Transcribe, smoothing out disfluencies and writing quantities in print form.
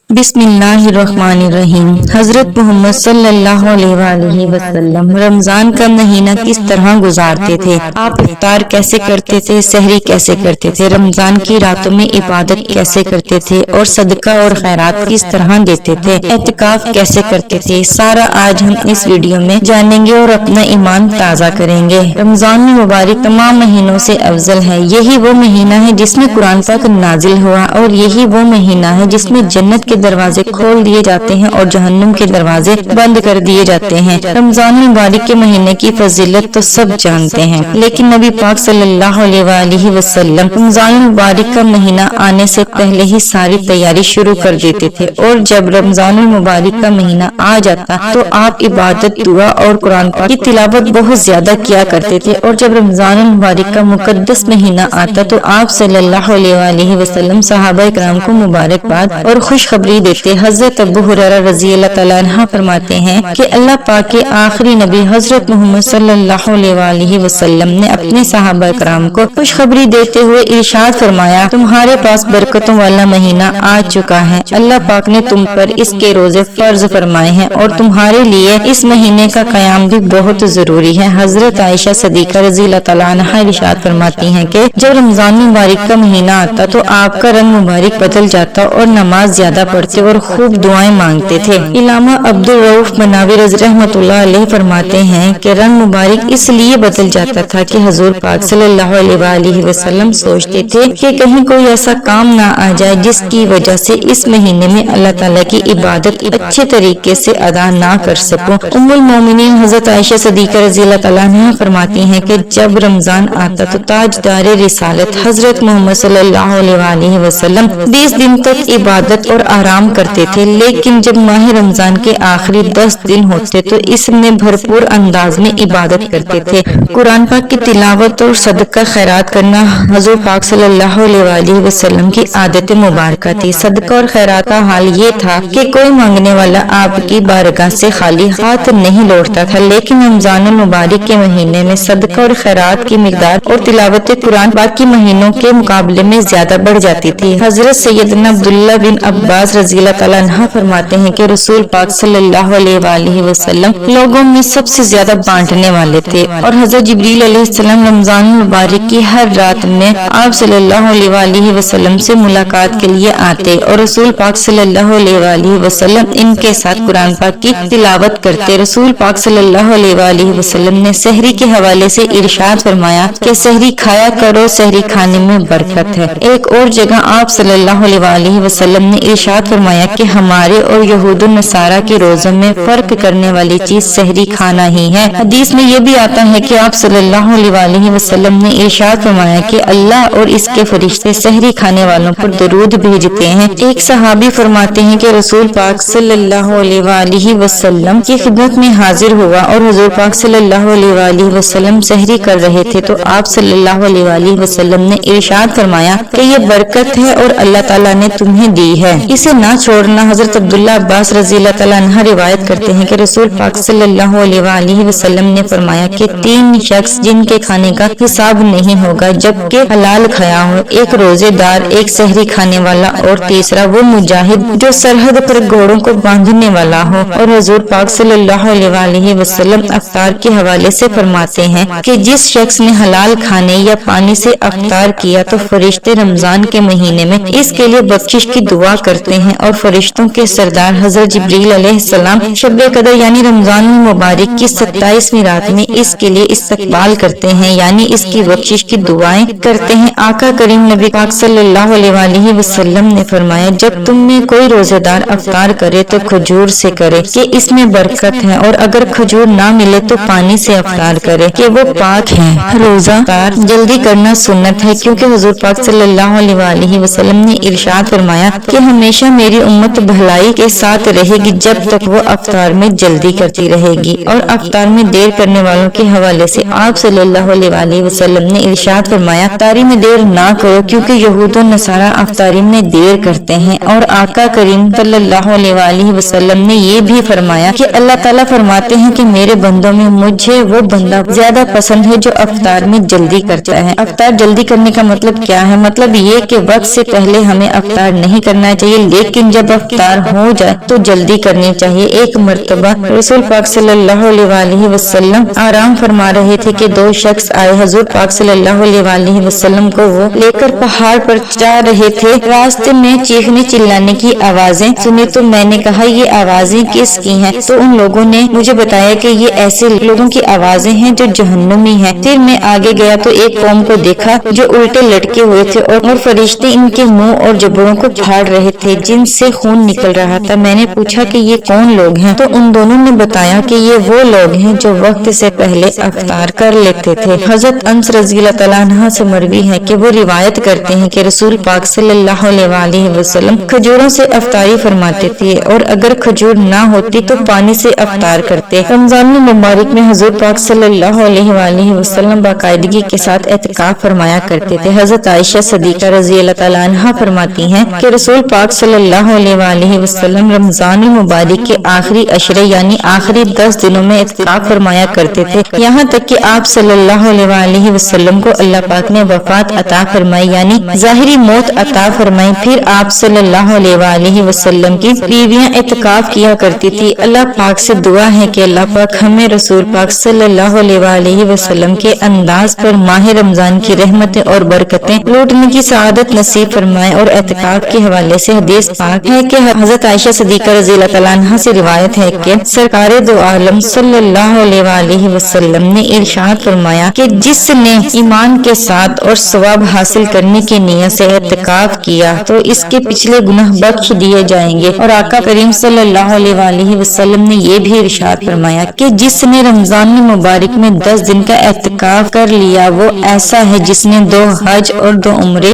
बिस्मिल्लाहिर्रहमानिर्रहीम। हजरत मोहम्मद सल्लल्लाहु अलैहि वसल्लम रमजान का महीना किस तरह गुजारते थे? आप इफ्तार कैसे करते थे? सहरी कैसे करते थे? रमजान की रातों में इबादत कैसे करते थे और सदका और खैरात किस तरह देते थे? एहतिकाफ कैसे करते थे? सारा आज हम इस वीडियो में जानेंगे और अपना ईमान ताज़ा करेंगे। रमजान मुबारक तमाम महीनों से अफजल है। यही वो महीना है जिसमें कुरान पाक नाजिल हुआ और यही वो महीना है जिसमें जन्नत के दरवाजे खोल दिए जाते हैं और जहन्नुम के दरवाजे बंद कर दिए जाते हैं। रमजान मुबारक के महीने की फजीलत तो सब जानते हैं, लेकिन नबी पाक सल्लल्लाहु अलैहि वसल्लम रमजान मुबारक का महीना आने से पहले ही सारी तैयारी शुरू कर देते थे और जब रमजान मुबारक का महीना आ जाता तो आप इबादत, दुआ और कुरान पाक की तिलावत बहुत ज्यादा किया करते थे। और जब रमजान मुबारक का मुकद्दस महीना आता तो आप सल्लल्लाहु अलैहि वसल्लम सहाबा इकराम को मुबारकबाद और खुशखबरी देते। हजरत अबू हुरैरा रज़ी अल्लाह तआला अन्हु फरमाते हैं कि अल्लाह पाक के आखिरी नबी हजरत मोहम्मद सल्लल्लाहु अलैहि वसल्लम ने अपने सहाबा इकराम को खुशखबरी देते हुए इरशाद फरमाया, तुम्हारे पास बरकतों वाला महीना आ चुका है। अल्लाह पाक ने तुम पर इसके रोजे फर्ज फरमाए हैं और तुम्हारे लिए इस महीने का कयाम भी बहुत जरूरी है। हजरत आयशा सदीका रज़ी अल्लाह तआला अन्हा इरशाद फरमाती हैं कि जब रमजान मुबारक का महीना आता तो आपका रंग मुबारक बदल जाता और नमाज ज्यादा पढ़ते और खूब दुआएं मांगते थे। इलामा अब्दुल रऊफ मनावी रहमतुल्लाह अलैह फरमाते हैं कि रंग मुबारक इसलिए बदल जाता था कि हुजूर पाक सल्लल्लाहु अलैहि वसल्लम सोचते थे कि कहीं कोई ऐसा काम ना आ जाए जिसकी वजह से इस महीने में अल्लाह ताला की इबादत अच्छे तरीके से अदा ना कर सकूं। उम्मुल मोमिनीन हजरत आयशा सदीका रज़ी अल्लाह तआला अन्हा फरमाती हैं कि जब रमजान आता तो ताजदार रिसालत हजरत मोहम्मद सल्लल्लाहु अलैहि वसल्लम 20 दिन तक इबादत और आराम करते थे, लेकिन जब माह रमजान के आखिरी 10 दिन होते तो इसमें भरपूर अंदाज में इबादत करते थे। कुरान पाक की तिलावत और सदका खैरात करना हुजूर पाक सल्लल्लाहु अलैहि वसल्लम की आदत मुबारक थी। सदका और खैरात का हाल ये था कि कोई मांगने वाला आपकी बारगाह से खाली हाथ नहीं लौटता था, लेकिन रमजान मुबारक के महीने में सदका और खैरात की मिकदार और तिलावत कुरान पाक के महीनों के मुकाबले में ज्यादा बढ़ जाती थी। हजरत सैयदना अब्दुल्लाह बिन अब्बास रज़ी अल्लाह तआला अन्हु फरमाते हैं कि रसूल पाक सल्लल्लाहु अलैहि वसल्लम लोगों में सबसे ज्यादा बांटने वाले थे और हजरत जिब्रील अलैहिस्सलाम रमजान मुबारक की हर रात में आप सल्लल्लाहु अलैहि वसल्लम से मुलाकात के लिए आते और रसूल पाक सल्लल्लाहु अलैहि वसल्लम इनके साथ कुरान पाक की तिलावत करते। रसूल पाक सल्लल्लाहु अलैहि वसल्लम ने सहरी के हवाले से इरशाद फरमाया कि सहरी खाया करो, सहरी खाने में बरकत है। एक और जगह आप सल्लल्लाहु अलैहि वसल्लम ने इरशाद फरमाया कि हमारे और यहूद नसारा के रोजों में फर्क करने वाली चीज सहरी खाना ही है। हदीस में ये भी आता है कि आप सल्लल्लाहु अलैहि वसल्लम ने इरशाद फरमाया कि अल्लाह और इसके फरिश्ते सहरी खाने वालों पर दरूद भेजते हैं। एक सहाबी फरमाते हैं कि रसूल पाक सल्लल्लाहु अलैहि वसल्लम की खिदमत में हाजिर हुआ और हुजूर पाक सल्लल्लाहु अलैहि वसल्लम सहरी कर रहे थे तो आप सल्लल्लाहु अलैहि वसल्लम ने इरशाद फरमाया कि ये बरकत है और अल्लाह ताला ने तुम्हें दी है, इसे ना छोड़ना। हजरत अब्दुल्लाह अब्बास रज़ी अल्लाह तआला अन्हु रिवायत करते हैं कि रसूल पाक सल्लल्लाहु अलैहि वसल्लम ने फरमाया कि 3 शख्स जिनके खाने का हिसाब नहीं होगा जबकि हलाल खाया हो, एक रोजेदार, एक सहरी खाने वाला और तीसरा वो मुजाहिद जो सरहद पर घोड़ों को बांधने वाला हो। और हुजूर पाक सल्लल्लाहु अलैहि वसल्लम अफ्तार के हवाले से फरमाते हैं कि जिस शख्स ने हलाल खाने या पानी से अफ्तार किया तो फरिश्ते रमजान के महीने में इसके लिए बख्शिश की दुआ करते हैं और फरिश्तों के सरदार हजरत जिब्रील अलैहिस्सलाम शब-ए कदर यानी रमजान मुबारक की 27वीं रात में इसके लिए इस्तकबाल करते हैं यानी इसकी बख्शिश की दुआएं करते हैं। आका करीम नबी पाक सल्लल्लाहु अलैहि वसल्लम ने फरमाया जब तुम में कोई रोजेदार अफ्तार करे तो खजूर से करे कि इसमें बरकत है और अगर खजूर ना मिले तो पानी से अफ्तार करे कि वो पाक है। रोजा अफ्तार जल्दी करना सुन्नत है क्योंकि हुजूर पाक सल्लल्लाहु अलैहि वसल्लम ने इरशाद फरमाया कि हमेशा मेरी उम्मत भलाई के साथ रहेगी जब तक वो अफ्तार में जल्दी करती रहेगी। और अफ्तार में देर करने वालों के हवाले से आप सल्लल्लाहु अलैहि वसल्लम ने इरशाद फरमाया अफ्तारी में देर ना करो क्योंकि यहूद और नसारा अफ्तारी में देर करते हैं। और आका करीम सल्लल्लाहु अलैहि वसल्लम ने ये भी फरमाया कि अल्लाह ताला फरमाते हैं कि मेरे बंदों में मुझे वो बंदा ज्यादा पसंद है जो अफ्तार में जल्दी करता है। अफ्तार जल्दी करने का मतलब क्या है? मतलब ये कि वक्त से पहले हमें अफ्तार नहीं करना चाहिए, لیکن جب افطار ہو جائے تو جلدی کرنی چاہیے۔ ایک مرتبہ رسول پاک صلی اللہ علیہ وآلہ وسلم آرام فرما رہے تھے کہ دو شخص آئے۔ حضور پاک صلی اللہ علیہ وآلہ وسلم کو وہ لے کر پہاڑ پر جا رہے تھے۔ راستے میں چیخنے چلانے کی آوازیں سنی تو میں نے کہا یہ آوازیں کس کی ہیں؟ تو ان لوگوں نے مجھے بتایا کہ یہ ایسے لوگوں کی آوازیں ہیں جو جہنمی ہیں۔ پھر میں آگے گیا تو ایک قوم کو دیکھا جو الٹے لٹکے ہوئے تھے اور فرشتے ان کے منہ اور جبڑوں کو پھاڑ رہے تھے جن سے خون نکل رہا تھا۔ میں نے پوچھا کہ یہ کون لوگ ہیں؟ تو ان دونوں نے بتایا کہ یہ وہ لوگ ہیں جو وقت سے پہلے افطار کر لیتے تھے۔ حضرت انس رضی اللہ تعالیٰ عنہ سے مروی ہے کہ وہ روایت کرتے ہیں کہ رسول پاک صلی اللہ علیہ وآلہ وسلم کھجوروں سے افطاری فرماتے تھے اور اگر کھجور نہ ہوتی تو پانی سے افطار کرتے۔ رمضان مبارک میں حضور پاک صلی اللہ علیہ وآلہ وسلم باقاعدگی کے ساتھ اعتکاف فرمایا کرتے تھے۔ حضرت عائشہ صدیقہ رضی اللہ تعالیٰ عنہا فرماتی ہیں کہ رسول پاک صلی اللہ علیہ وآلہ وسلم رمضان المبارک کے آخری عشرے یعنی آخری 10 دنوں میں اعتکاف فرمایا کرتے تھے، یہاں تک کہ آپ صلی اللہ علیہ وآلہ وسلم کو اللہ پاک نے وفات عطا فرمائی یعنی ظاہری موت عطا فرمائی۔ پھر آپ صلی اللہ علیہ وآلہ وسلم کی بیویاں اعتکاف کیا کرتی تھی۔ اللہ پاک سے دعا ہے کہ اللہ پاک ہمیں رسول پاک صلی اللہ علیہ وآلہ وسلم کے انداز پر ماہ رمضان کی رحمتیں اور برکتیں لوٹنے کی سعادت نصیب فرمائے۔ اور اعتکاف کے حوالے سے حدیث پاک ہے کہ حضرت عائشہ صدیقہ رضی اللہ تعالیٰ عنہا سے روایت ہے کہ سرکار دو عالم صلی اللہ علیہ وآلہ وسلم نے ارشاد فرمایا کہ جس نے ایمان کے ساتھ اور ثواب حاصل کرنے کی نیت سے اعتکاف کیا تو اس کے پچھلے گناہ بخش دیے جائیں گے۔ اور آقا کریم صلی اللہ علیہ وآلہ وسلم نے یہ بھی ارشاد فرمایا کہ جس نے رمضان مبارک میں 10 دن کا اعتکاف کر لیا وہ ایسا ہے جس نے 2 حج اور 2 عمرے